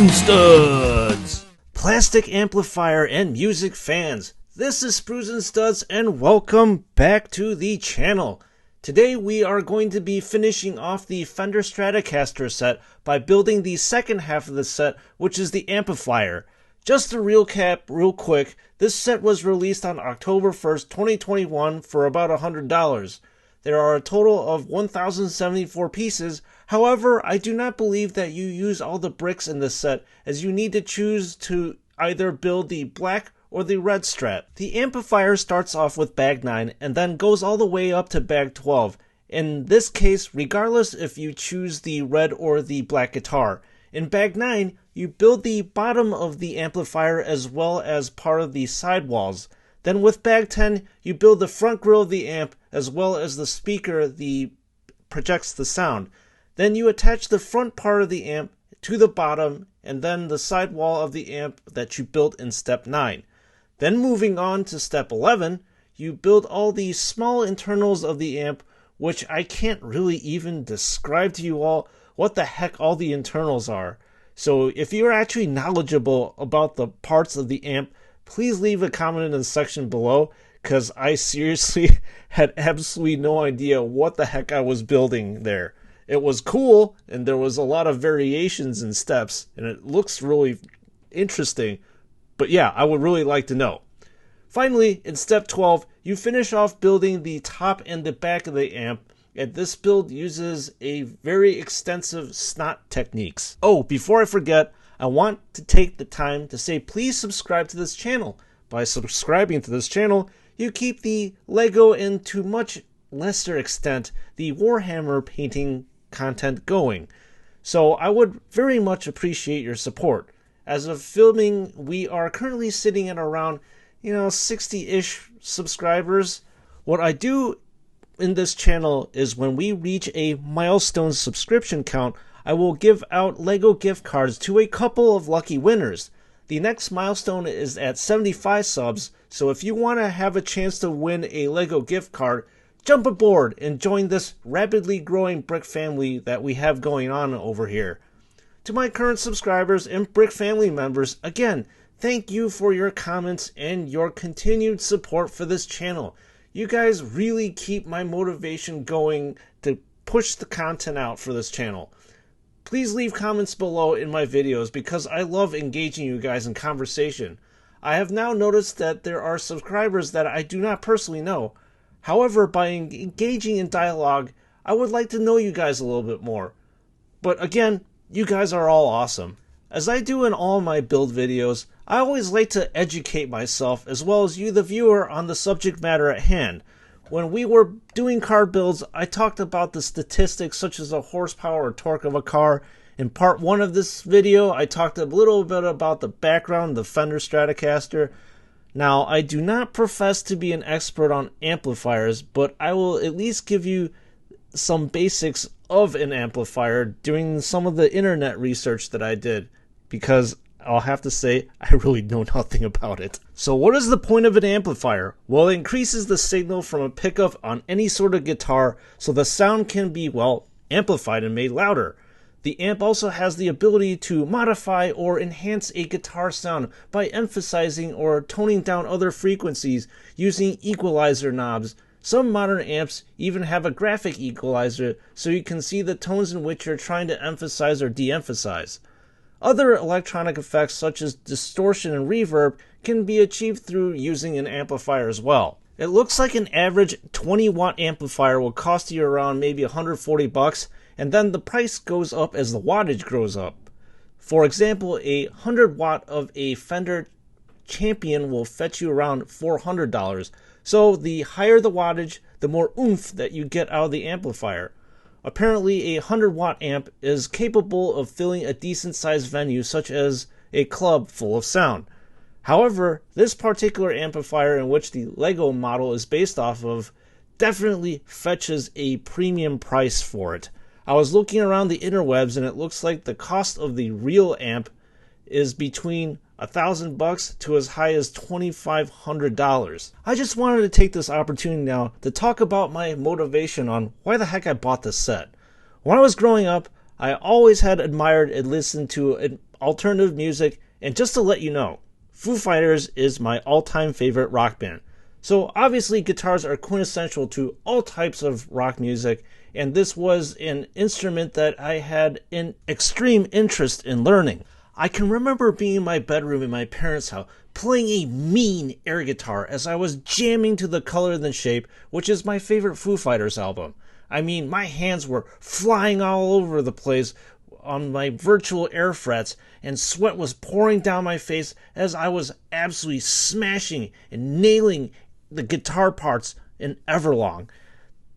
and Studs! Plastic amplifier and music fans, this is Sprues and Studs and welcome back to the channel. Today we are going to be finishing off the Fender Stratocaster set by building the second half of the set, which is the amplifier. Just to recap real quick, this set was released on October 1st, 2021 for about $100. There are a total of 1,074 pieces. However, I do not believe that you use all the bricks in this set, as you need to choose to either build the black or the red Strat. The amplifier starts off with bag 9 and then goes all the way up to bag 12. In this case, regardless if you choose the red or the black guitar. In bag 9, you build the bottom of the amplifier as well as part of the sidewalls. Then with bag 10, you build the front grille of the amp as well as the speaker that projects the sound. Then you attach the front part of the amp to the bottom and then the sidewall of the amp that you built in step 9. Then moving on to step 11, you build all the small internals of the amp, which I can't really even describe to you all what the heck all the internals are. So if you're actually knowledgeable about the parts of the amp, please leave a comment in the section below, because I seriously had absolutely no idea what the heck I was building there. It was cool, and there was a lot of variations and steps, and it looks really interesting. But yeah, I would really like to know. Finally, in step 12, you finish off building the top and the back of the amp, and this build uses a very extensive snot techniques. Oh, before I forget, I want to take the time to say please subscribe to this channel. By subscribing to this channel, you keep the Lego and to much lesser extent the Warhammer painting content going. So I would very much appreciate your support. As of filming, we are currently sitting at around 60-ish subscribers. What I do in this channel is when we reach a milestone subscription count, I will give out Lego gift cards to a couple of lucky winners. The next milestone is at 75 subs, so if you want to have a chance to win a Lego gift card, jump aboard and join this rapidly growing brick family that we have going on over here. To my current subscribers and brick family members, again, thank you for your comments and your continued support for this channel. You guys really keep my motivation going to push the content out for this channel. Please leave comments below in my videos because I love engaging you guys in conversation. I have now noticed that there are subscribers that I do not personally know. However, by engaging in dialogue, I would like to know you guys a little bit more. But again, you guys are all awesome. As I do in all my build videos, I always like to educate myself as well as you the viewer on the subject matter at hand. When we were doing car builds, I talked about the statistics such as the horsepower or torque of a car. In part 1 of this video, I talked a little bit about the background of the Fender Stratocaster. Now, I do not profess to be an expert on amplifiers, but I will at least give you some basics of an amplifier during some of the internet research that I did, because I'll have to say, I really know nothing about it. So what is the point of an amplifier? Well, it increases the signal from a pickup on any sort of guitar so the sound can be, well, amplified and made louder. The amp also has the ability to modify or enhance a guitar sound by emphasizing or toning down other frequencies using equalizer knobs. Some modern amps even have a graphic equalizer so you can see the tones in which you're trying to emphasize or de-emphasize. Other electronic effects such as distortion and reverb can be achieved through using an amplifier as well. It looks like an average 20-watt amplifier will cost you around maybe $140, and then the price goes up as the wattage grows up. For example, a 100-watt of a Fender Champion will fetch you around $400. So the higher the wattage, the more oomph that you get out of the amplifier. Apparently, a 100-watt amp is capable of filling a decent-sized venue such as a club full of sound. However, this particular amplifier in which the Lego model is based off of definitely fetches a premium price for it. I was looking around the interwebs and it looks like the cost of the real amp is between $1,000 to as high as $2,500. I just wanted to take this opportunity now to talk about my motivation on why the heck I bought this set. When I was growing up, I always had admired and listened to alternative music, and just to let you know, Foo Fighters is my all-time favorite rock band. So obviously guitars are quintessential to all types of rock music, and this was an instrument that I had an extreme interest in learning. I can remember being in my bedroom in my parents' house playing a mean air guitar as I was jamming to The Color and the Shape, which is my favorite Foo Fighters album. I mean, my hands were flying all over the place on my virtual air frets, and sweat was pouring down my face as I was absolutely smashing and nailing the guitar parts in Everlong.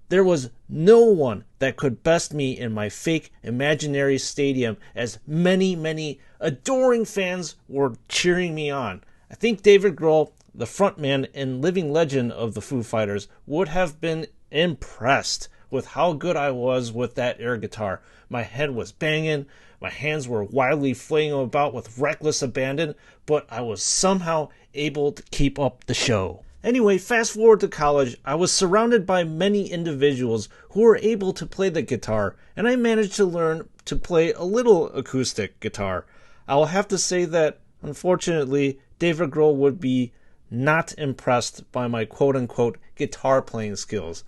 There was no one that could best me in my fake imaginary stadium, as many, many adoring fans were cheering me on. I think David Grohl, the frontman and living legend of the Foo Fighters, would have been impressed with how good I was with that air guitar. My head was banging, my hands were wildly flailing about with reckless abandon, but I was somehow able to keep up the show. Anyway, fast forward to college, I was surrounded by many individuals who were able to play the guitar, and I managed to learn to play a little acoustic guitar. I will have to say that, unfortunately, David Grohl would be not impressed by my quote-unquote guitar playing skills.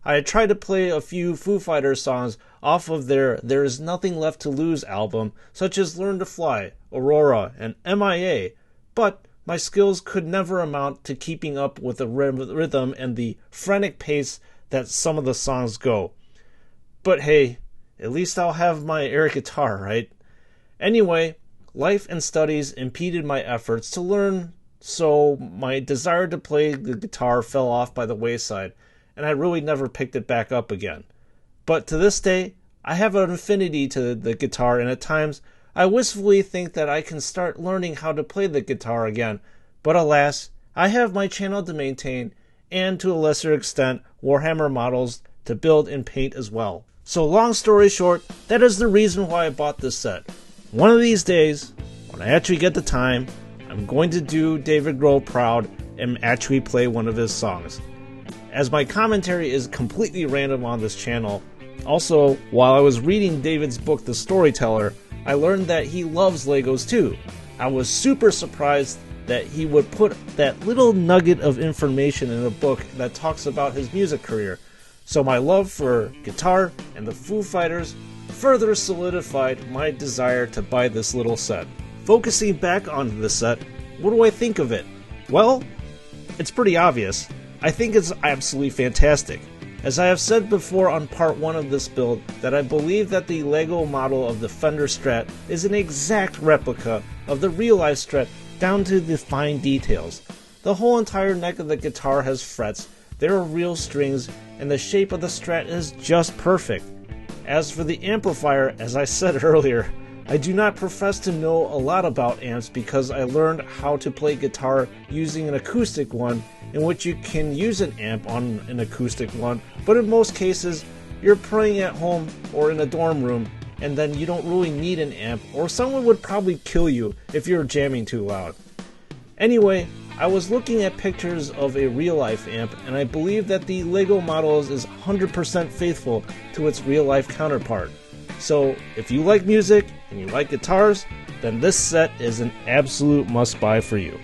I had tried to play a few Foo Fighters songs off of their There Is Nothing Left to Lose album, such as Learn to Fly, Aurora, and MIA, but my skills could never amount to keeping up with the rhythm and the frenetic pace that some of the songs go. But hey, at least I'll have my air guitar, right? Anyway, life and studies impeded my efforts to learn, so my desire to play the guitar fell off by the wayside, and I really never picked it back up again. But to this day, I have an affinity to the guitar, and at times I wistfully think that I can start learning how to play the guitar again, but alas, I have my channel to maintain, and to a lesser extent, Warhammer models to build and paint as well. So long story short, that is the reason why I bought this set. One of these days, when I actually get the time, I'm going to do David Grohl proud and actually play one of his songs. As my commentary is completely random on this channel, also, while I was reading David's book, The Storyteller, I learned that he loves Legos too. I was super surprised that he would put that little nugget of information in a book that talks about his music career. So my love for guitar and the Foo Fighters further solidified my desire to buy this little set. Focusing back on the set, what do I think of it? Well, it's pretty obvious. I think it's absolutely fantastic. As I have said before on part 1 of this build, that I believe that the Lego model of the Fender Strat is an exact replica of the real-life Strat down to the fine details. The whole entire neck of the guitar has frets, there are real strings, and the shape of the Strat is just perfect. As for the amplifier, as I said earlier, I do not profess to know a lot about amps because I learned how to play guitar using an acoustic one, in which you can use an amp on an acoustic one, but in most cases you're playing at home or in a dorm room, and then you don't really need an amp, or someone would probably kill you if you're jamming too loud. Anyway, I was looking at pictures of a real-life amp, and I believe that the Lego models is 100% faithful to its real-life counterpart. So, if you like music and you like guitars, then this set is an absolute must-buy for you.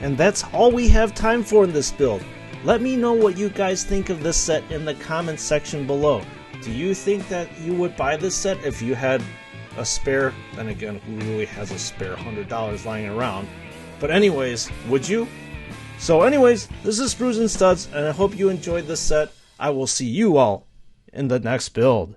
And that's all we have time for in this build. Let me know what you guys think of this set in the comments section below. Do you think that you would buy this set if you had a spare? Then again, who really has a spare $100 lying around? But anyways, would you? So anyways, this is Sprues and Studs, and I hope you enjoyed this set. I will see you all in the next build.